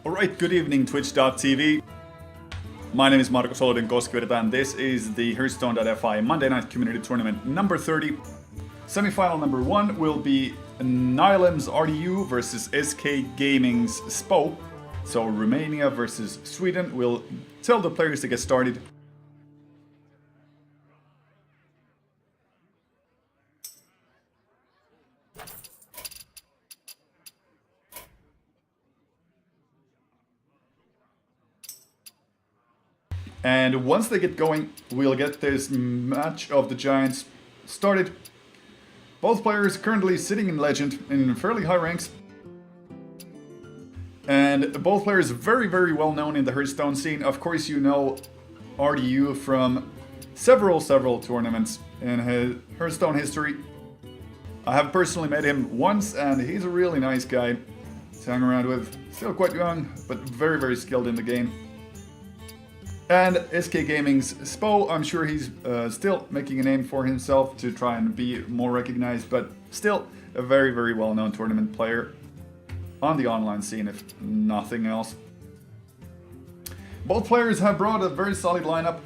Alright, good evening Twitch.tv. My name is Markus Olodyn Koskivirta and this is the Hearthstone.fi Monday Night Community Tournament number 30. Semi-final number 1 will be Nihilum Rdu versus SK Gaming Spo. So Romania versus Sweden. We'll tell the players to get started. And once they get going, we'll get this match of the Giants started. Both players currently sitting in Legend in fairly high ranks. And both players very, very well known in the Hearthstone scene. Of course, you know Rdu from several tournaments in his Hearthstone history. I have personally met him once and he's a really nice guy to hang around with. Still quite young, but very, very skilled in the game. And SK Gaming Spo, I'm sure he's still making a name for himself to try and be more recognized, but still a very, very well-known tournament player on the online scene, if nothing else. Both players have brought a very solid lineup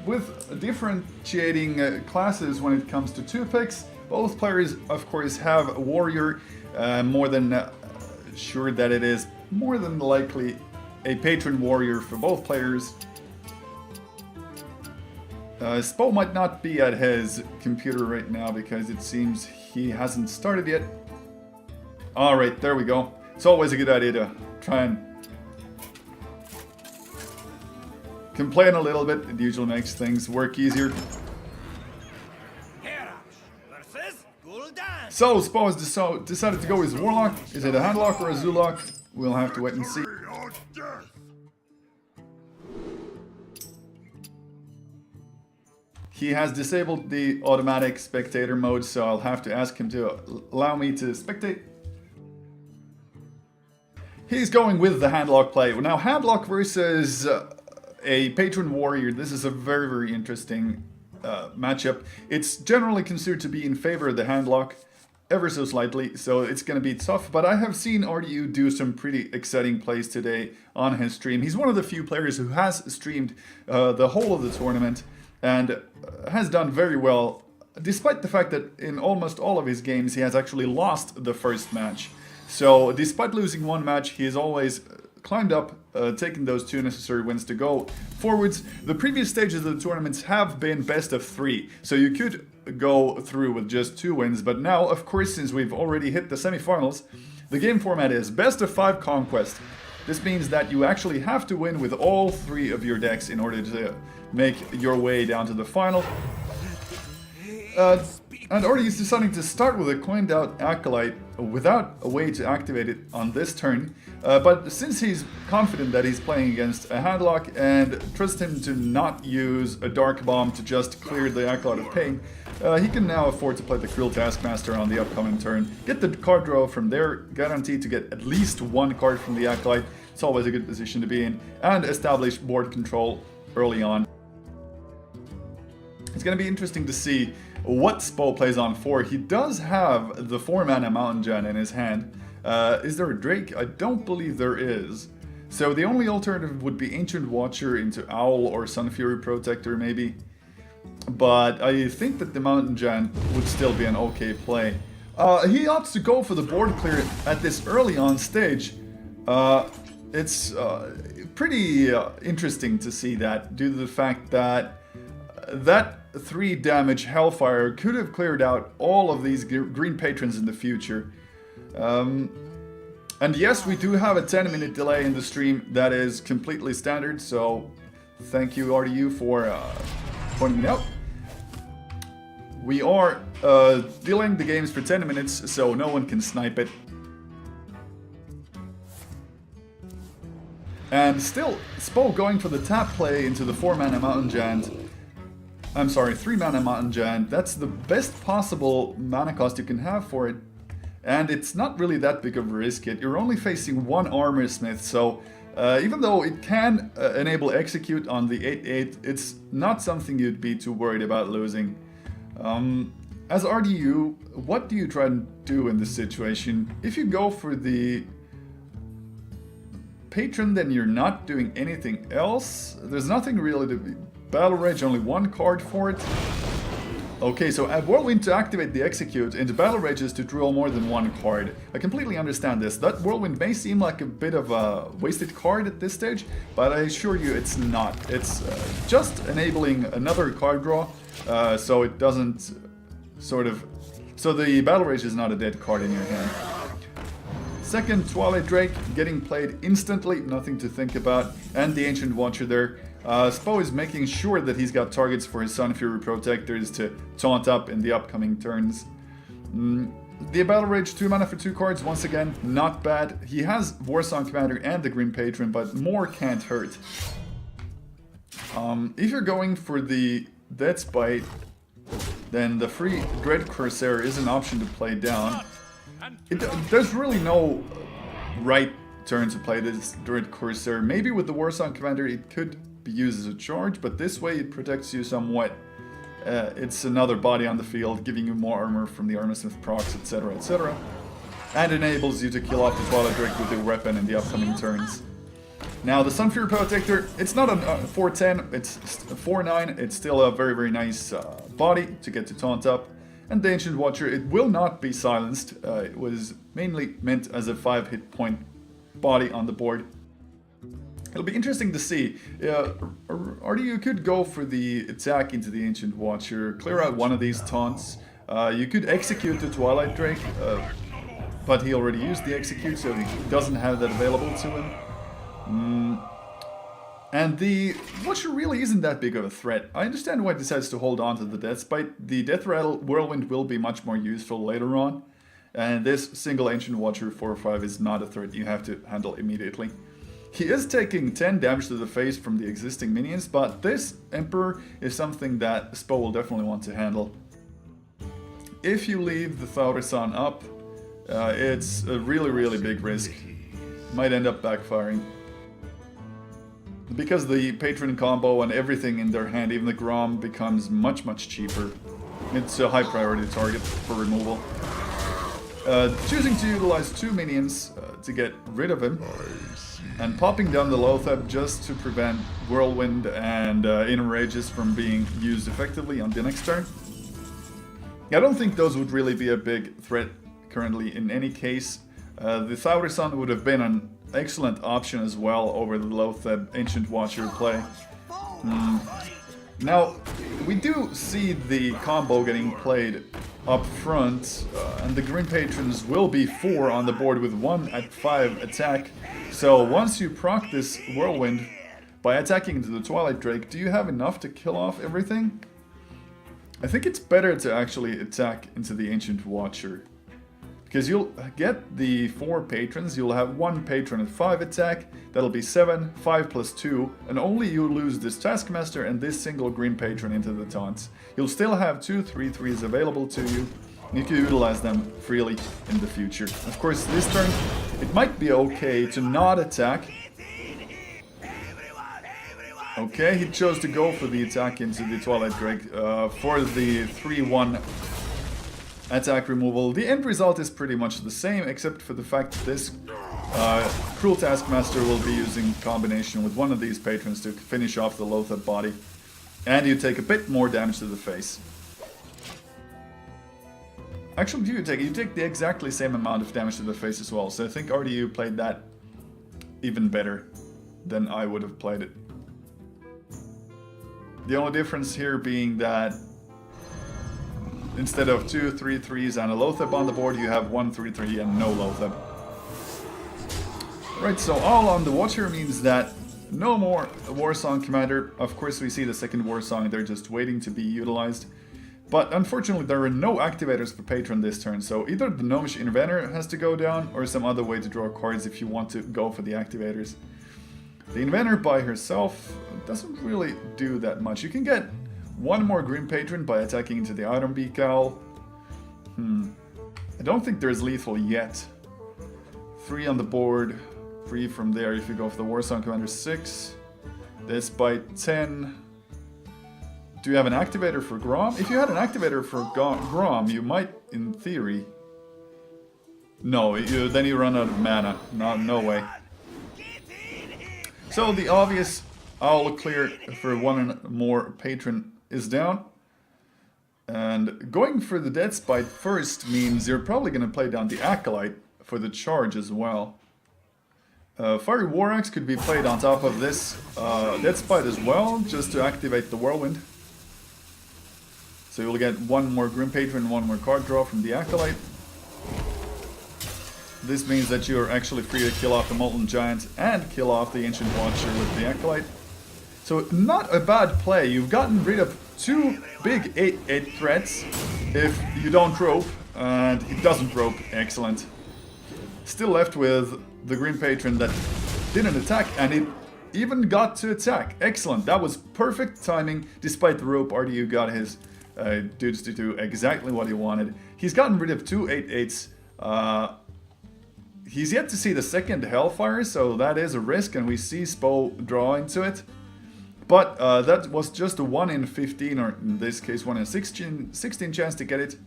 with differentiating classes when it comes to 2-picks. Both players, of course, have a warrior, more than sure that it is more than likely a patron warrior for both players. Spo might not be at his computer right now because it seems he hasn't started yet. Alright, there we go. It's always a good idea to try and complain a little bit. It usually makes things work easier. So, Spo has decided to go with Warlock. Is it a Handlock or a Zoolock? We'll have to wait and see. He has disabled the automatic spectator mode, so I'll have to ask him to allow me to spectate. He's going with the Handlock play. Now, Handlock versus a Patron Warrior, this is a very, very interesting matchup. It's generally considered to be in favor of the Handlock, ever so slightly, so it's going to be tough. But I have seen Rdu do some pretty exciting plays today on his stream. He's one of the few players who has streamed the whole of the tournament and has done very well, despite the fact that in almost all of his games he has actually lost the first match. So despite losing one match, he has always climbed up, taking those 2 necessary wins to go forwards. The previous stages of the tournaments have been best of 3, so you could go through with just 2 wins, but now, of course, since we've already hit the semi-finals, the game format is best of 5 conquest. This means that you actually have to win with all 3 of your decks in order to make your way down to the final. And Rdu is deciding to start with a coined out Acolyte without a way to activate it on this turn. But since he's confident that he's playing against a Handlock and trusts him to not use a Dark Bomb to just clear the Acolyte of Pain, he can now afford to play the Cruel Taskmaster on the upcoming turn, get the card draw from there, guaranteed to get at least 1 card from the Acolyte. It's always a good position to be in, and establish board control early on. It's going to be interesting to see what Spo plays on 4. He does have the 4-mana Mountain Gen in his hand. Is there a Drake? I don't believe there is. So the only alternative would be Ancient Watcher into Owl or Sun Fury Protector maybe. But I think that the Mountain Gen would still be an okay play. He opts to go for the board clear at this early on stage. It's pretty interesting to see that, due to the fact that that 3 damage Hellfire could have cleared out all of these green patrons in the future. And yes, we do have a 10-minute delay in the stream. That is completely standard, so thank you Rdu for pointing it out. We are delaying the games for 10 minutes, so no one can snipe it. And still, Spo going for the tap play into the 4-mana Mountain Giant. I'm sorry, 3-mana Mountain Giant. That's the best possible mana cost you can have for it. And it's not really that big of a risk yet. You're only facing 1 Armor Smith, so even though it can enable execute on the 8/8, it's not something you'd be too worried about losing. As Rdu, what do you try and do in this situation? If you go for the patron, then you're not doing anything else. There's nothing really to be... Battle Rage, only one card for it. Okay, so at Whirlwind to activate the Execute, and the Battle Rage is to draw more than one card. I completely understand this. That Whirlwind may seem like a bit of a wasted card at this stage, but I assure you it's not. It's just enabling another card draw, so it doesn't sort of... So the Battle Rage is not a dead card in your hand. Second, Twilight Drake, getting played instantly, nothing to think about, and the Ancient Watcher there. Spo is making sure that he's got targets for his Sun Fury Protectors to taunt up in the upcoming turns. The Battle Rage, 2 mana for 2 cards, once again, not bad. He has Warsong Commander and the Grim Patron, but more can't hurt. If you're going for the Deathbite, then the free Dread Corsair is an option to play down. There's really no right turn to play this Dread Corsair. Maybe with the Warsong Commander it could be used as a charge, but this way it protects you somewhat. It's another body on the field, giving you more armor from the Armorsmith procs, etc, etc. And enables you to kill off the Twilight Drake with your weapon in the upcoming turns. Now the Sun Fury Protector, it's not a 4-10, it's a 4-9, it's still a very, very nice body to get to taunt up. And the Ancient Watcher, it will not be silenced. It was mainly meant as a 5 hit point body on the board. It'll be interesting to see. Or you could go for the attack into the Ancient Watcher, clear out one of these taunts. You could execute the Twilight Drake, but he already used the execute, so he doesn't have that available to him. And the Watcher really isn't that big of a threat. I understand why it decides to hold on to the Deathbite. The Death Rattle Whirlwind will be much more useful later on. And this single Ancient Watcher 4/5 is not a threat you have to handle immediately. He is taking 10 damage to the face from the existing minions, but this Emperor is something that Spo will definitely want to handle. If you leave the Thaurissan up, it's a really, really big risk. Might end up backfiring. Because the Patron combo and everything in their hand, even the Grom, becomes much, much cheaper. It's a high priority target for removal. Choosing to utilize 2 minions to get rid of him, and popping down the Loatheb just to prevent Whirlwind and Inner Rages from being used effectively on the next turn. I don't think those would really be a big threat currently in any case. The Thaurissan would have been an excellent option as well over the Loatheb Ancient Watcher play. Now, we do see the combo getting played up front, and the Grim Patrons will be 4 on the board with 1 at 5 attack. So once you proc this Whirlwind by attacking into the Twilight Drake, do you have enough to kill off everything? I think it's better to actually attack into the Ancient Watcher. Because you'll get the 4 patrons, you'll have 1 patron at 5 attack, that'll be 7, 5 plus 2, and only you lose this Taskmaster and this single green patron into the taunts. You'll still have 2 3/3s available to you, and you can utilize them freely in the future. Of course, this turn, it might be okay to not attack. Okay, he chose to go for the attack into the Twilight Drake for the 3-1 attack removal. The end result is pretty much the same, except for the fact that this Cruel Taskmaster will be using combination with one of these patrons to finish off the Loatheb body. And you take a bit more damage to the face. Actually, you take the exactly same amount of damage to the face as well, so I think RDU played that even better than I would have played it. The only difference here being that instead of 2 3/3s and a Loatheb on the board, you have 1 3/3 and no Loatheb. Right, so all on the Watcher means that no more Warsong Commander. Of course, we see the second Warsong, they're just waiting to be utilized. But unfortunately, there are no activators for Patron this turn, so either the Gnomish Inventor has to go down, or some other way to draw cards if you want to go for the activators. The Inventor by herself doesn't really do that much. You can get 1 more Grim Patron by attacking into the Iron Beak Owl. I don't think there's lethal yet. 3 on the board, 3 from there if you go for the Warsong Commander 6. This by 10. Do you have an activator for Grom? If you had an activator for Grom, you might, in theory... No, then you run out of mana. No way. So the obvious all clear for one and more patron is down. And going for the Dead Spite first means you're probably going to play down the Acolyte for the charge as well. Fiery War Axe could be played on top of this Dead Spite as well, just to activate the Whirlwind. So you'll get one more Grim Patron, one more card draw from the Acolyte. This means that you're actually free to kill off the Molten Giant and kill off the Ancient Watcher with the Acolyte. So not a bad play. You've gotten rid of two big 8/8 threats if you don't rope, and he doesn't rope. Excellent. Still left with the Green Patron that didn't attack, and it even got to attack. Excellent. That was perfect timing. Despite the rope, RDU got his dudes to do exactly what he wanted. He's gotten rid of two 8/8s. He's yet to see the second Hellfire, so that is a risk, and we see Spo draw into it. But that was just a 1 in 15, or in this case 1 in 16 chance to get it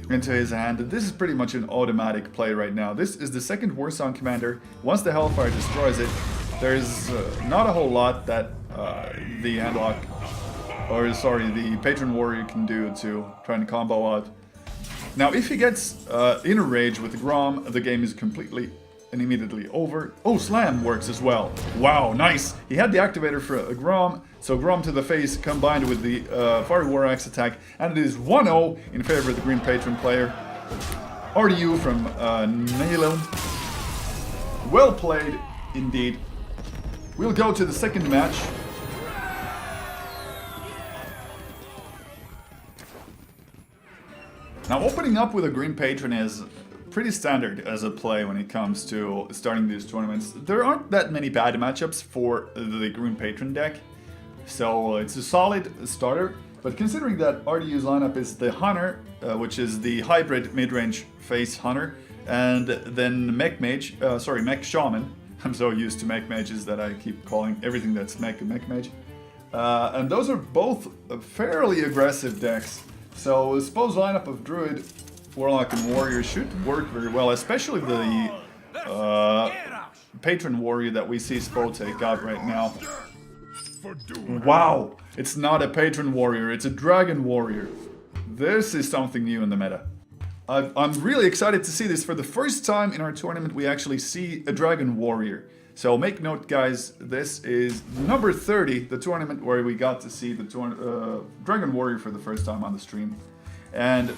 into his hand. This is pretty much an automatic play right now. This is the second Warsong Commander. Once the Hellfire destroys it, there's not a whole lot that the handlock, or sorry, the Patron Warrior can do to try and combo out. Now, if he gets in a rage with the Grom, the game is completely and immediately over. Oh, Slam works as well. Wow, nice. He had the activator for a Grom, so Grom to the face combined with the Fiery War Axe attack, and it is 1-0 in favor of the Green Patron player. RDU from Nihilum. Well played, indeed. We'll go to the second match. Now, opening up with a Green Patron is pretty standard as a play when it comes to starting these tournaments. There aren't that many bad matchups for the Green Patron deck, so it's a solid starter. But considering that RDU's lineup is the Hunter, which is the hybrid mid-range face Hunter, and then Mech Shaman. I'm so used to Mech Mages that I keep calling everything that's Mech Mage. And those are both fairly aggressive decks. So Spo's lineup of Druid, Warlock, and Warrior should work very well, especially the Patron Warrior that we see Spo take out right now. Wow! It's not a Patron Warrior, it's a Dragon Warrior. This is something new in the meta. I'm really excited to see this. For the first time in our tournament, we actually see a Dragon Warrior. So make note, guys, this is number 30, the tournament where we got to see the Dragon Warrior for the first time on the stream. And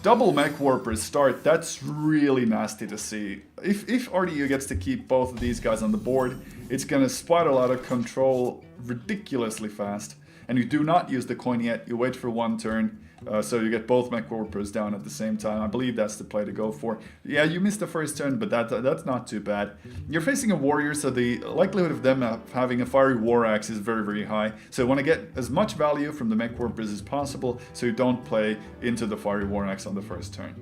double Mech Warpers start, that's really nasty to see. If RDU gets to keep both of these guys on the board, it's gonna spiral out of control ridiculously fast. And you do not use the coin yet, you wait for one turn, so you get both Mech Warpers down at the same time. I believe that's the play to go for. Yeah, you missed the first turn, but that's not too bad. You're facing a Warrior, so the likelihood of them having a Fiery War Axe is very, very high. So you want to get as much value from the Mech Warpers as possible, so you don't play into the Fiery War Axe on the first turn.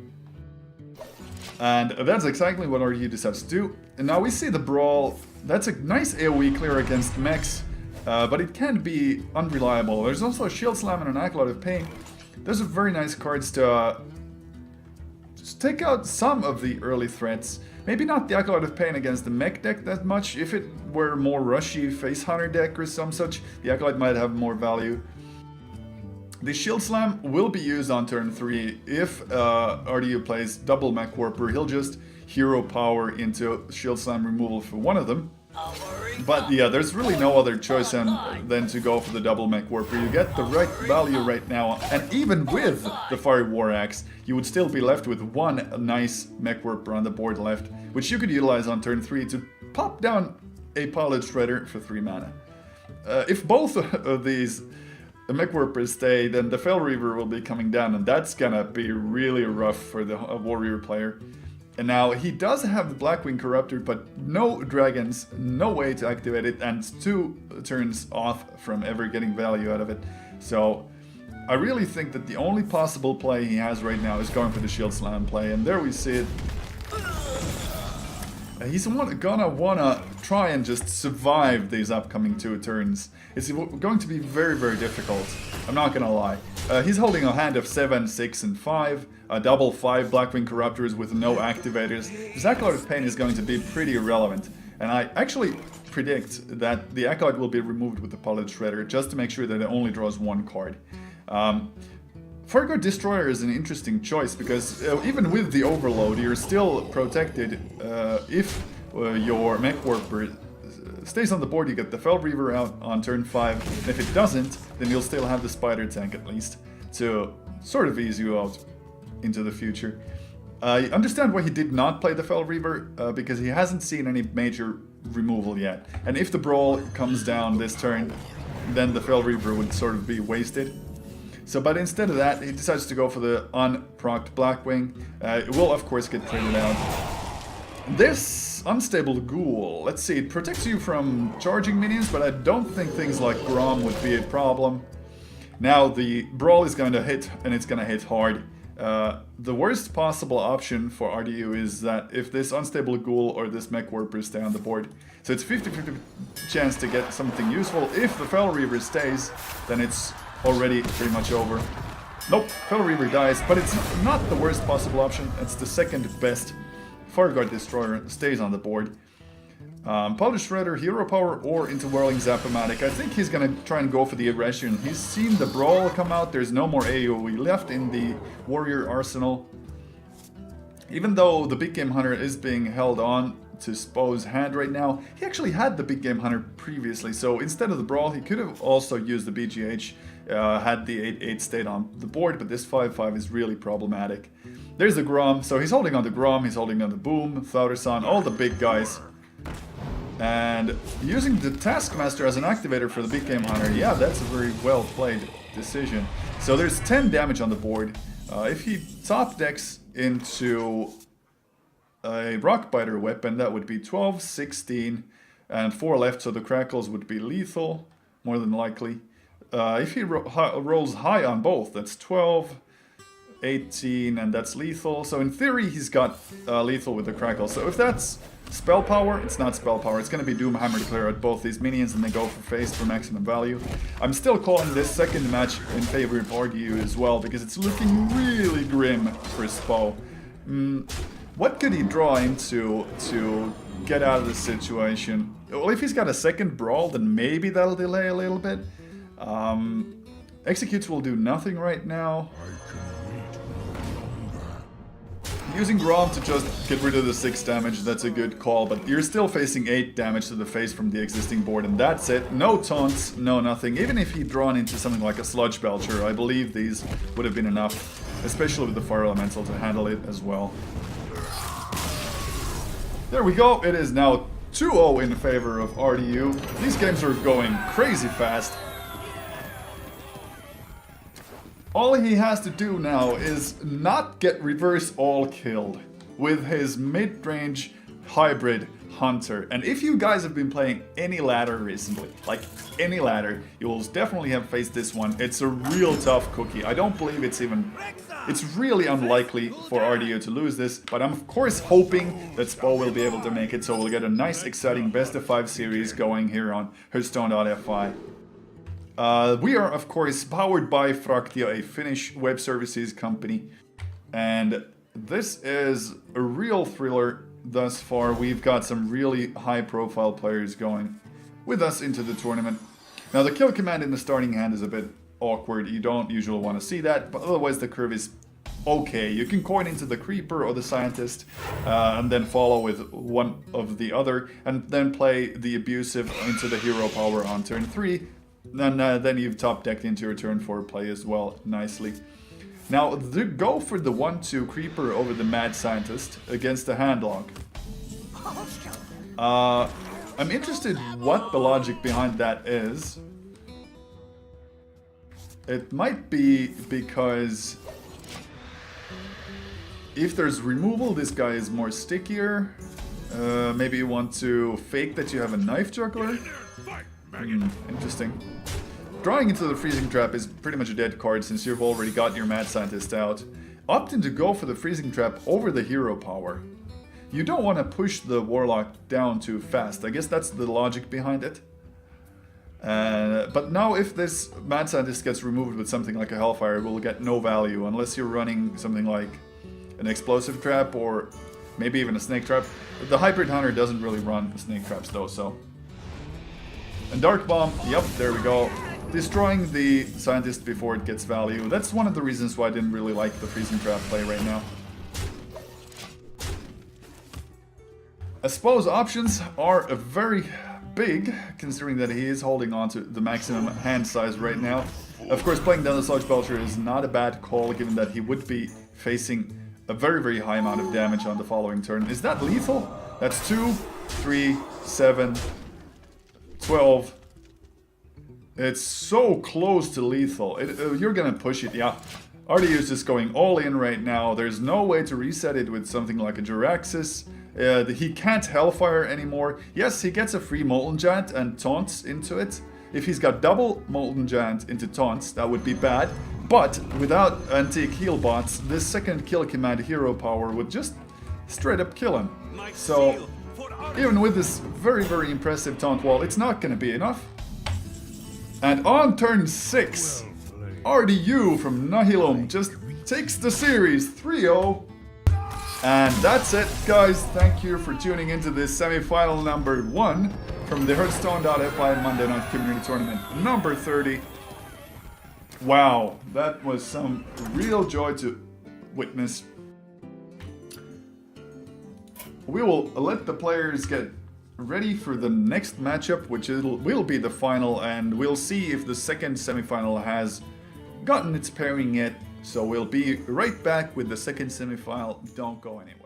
And that's exactly what RDU decides to do. And now we see the Brawl. That's a nice AoE clear against mechs, but it can be unreliable. There's also a Shield Slam and an Acolyte of Pain. Those are very nice cards to just take out some of the early threats. Maybe not the Acolyte of Pain against the mech deck that much. If it were a more rushy Face Hunter deck or some such, the Acolyte might have more value. The Shield Slam will be used on turn 3. If RDU plays double Mech Warper, he'll just hero power into Shield Slam removal for one of them. But yeah, there's really no other choice than to go for the double Mech Warper. You get the right value right now, and even with the Fiery War Axe, you would still be left with one nice Mech Warper on the board left, which you could utilize on turn 3 to pop down a Pilot Shredder for 3 mana. If both of these Mech Warpers stay, then the Fel Reaver will be coming down, and that's gonna be really rough for the Warrior player. And now he does have the Blackwing Corruptor, but no dragons, no way to activate it, and 2 turns off from ever getting value out of it. So I really think that the only possible play he has right now is going for the Shield Slam play, and there we see it. He's gonna wanna try and just survive these upcoming 2 turns. It's going to be very, very difficult. I'm not gonna lie. He's holding a hand of 7, 6, and 5. Double 5 Blackwing Corruptors with no activators. His Acolyte of Pain is going to be pretty irrelevant. And I actually predict that the Acolyte will be removed with the Pilot Shredder just to make sure that it only draws one card. Farguard Destroyer is an interesting choice because even with the Overload, you're still protected if your Mech Warper stays on the board. You get the Fel Reaver out on turn 5, and if it doesn't, then you'll still have the Spider Tank at least to sort of ease you out into the future. I understand why he did not play the Fel Reaver, because he hasn't seen any major removal yet. And if the Brawl comes down this turn, then the Fel Reaver would sort of be wasted. So, but instead of that, he decides to go for the unprocced Blackwing. It will, of course, get traded out. This Unstable Ghoul, let's see, it protects you from charging minions, but I don't think things like Grom would be a problem. Now, the Brawl is going to hit, and it's going to hit hard. The worst possible option for RDU is that if this Unstable Ghoul or this Mech Warper stay on the board. So it's 50-50 chance to get something useful. If the Fel Reaver stays, then it's already pretty much over. Nope, Fel Reaver dies, but it's not the worst possible option. It's the second best. Farguard Destroyer stays on the board. Pilot Shredder, Hero Power, or into Whirling Zap-O-Matic. I think he's gonna try and go for the Aggression. He's seen the Brawl come out, there's no more AoE left in the Warrior arsenal. Even though the Big Game Hunter is being held on to Spo's hand right now, he actually had the Big Game Hunter previously, so instead of the Brawl, he could have also used the BGH, had the 8-8 stayed on the board, but this 5-5 is really problematic. There's the Grom, so he's holding on to Grom, he's holding on to Boom, Thauderson, all the big guys. And using the Taskmaster as an activator for the Big Game Hunter, yeah, that's a very well played decision. So there's 10 damage on the board. If he top decks into a Rockbiter weapon, that would be 12, 16, and 4 left, so the Crackles would be lethal, more than likely. If he rolls high on both, that's 12, 18, and that's lethal. So in theory, he's got lethal with the Crackle. So if that's spell power, it's not spell power. It's going to be Doomhammer to clear out both these minions and then go for face for maximum value. I'm still calling this second match in favor of RDU as well, because it's looking really grim for Spo. What could he draw into to get out of this situation? Well, if he's got a second Brawl, then maybe that'll delay a little bit. Executes will do nothing right now. Using Grom to just get rid of the 6 damage, that's a good call, but you're still facing 8 damage to the face from the existing board, and that's it. No taunts, no nothing. Even if he'd drawn into something like a Sludge Belcher, I believe these would have been enough, especially with the Fire Elemental to handle it as well. There we go, it is now 2-0 in favor of RDU. These games are going crazy fast. All he has to do now is not get reverse all killed with his mid-range hybrid hunter. And if you guys have been playing any ladder recently, like any ladder, you will definitely have faced this one. It's a real tough cookie. I don't believe it's really unlikely for RDU to lose this, but I'm of course hoping that Spo will be able to make it, so we'll get a nice exciting best of 5 series going here on Hearthstone.fi. We are, of course, powered by Fractio, a Finnish web services company. And this is a real thriller thus far. We've got some really high-profile players going with us into the tournament. Now, the kill command in the starting hand is a bit awkward. You don't usually want to see that, but otherwise the curve is okay. You can coin into the Creeper or the Scientist, and then follow with one of the other, and then play the Abusive into the Hero Power on turn 3. Then you've top decked into your turn 4 play as well, nicely. Now, go for the 1-2 Creeper over the Mad Scientist against the Handlock. I'm interested what the logic behind that is. It might be because if there's removal, this guy is more stickier. Maybe you want to fake that you have a Knife Juggler. Interesting. Drawing into the Freezing Trap is pretty much a dead card since you've already got your Mad Scientist out. Opting to go for the Freezing Trap over the Hero Power. You don't want to push the Warlock down too fast. I guess that's the logic behind it. But now if this Mad Scientist gets removed with something like a Hellfire, it will get no value unless you're running something like an Explosive Trap or maybe even a Snake Trap. The Hybrid Hunter doesn't really run Snake Traps though, so And Dark Bomb, yep, there we go. Destroying the Scientist before it gets value. That's one of the reasons why I didn't really like the Freezing Trap play right now. Spo's options are very big, considering that he is holding on to the maximum hand size right now. Of course, playing down the Sludge Belcher is not a bad call, given that he would be facing a very, very high amount of damage on the following turn. Is that lethal? That's 2, 3, 7, 12. It's so close to lethal. You're gonna push it, yeah. Rdu is just going all in right now. There's no way to reset it with something like a Jiraxis. He can't Hellfire anymore. Yes, he gets a free Molten Giant and taunts into it. If he's got double Molten Giant into taunts, that would be bad. But without Antique Heal bots, this second kill command hero power would just straight up kill him. So even with this very, very impressive taunt wall, it's not gonna be enough. And on turn 6, Rdu from Nihilum just takes the series 3-0. And that's it, guys. Thank you for tuning into this semi-final number 1 from the Hearthstone.fi Monday Night Community Tournament number 30. Wow, that was some real joy to witness. We will let the players get ready for the next matchup, which will be the final, and we'll see if the second semi-final has gotten its pairing yet. So we'll be right back with the second semi-final. Don't go anywhere.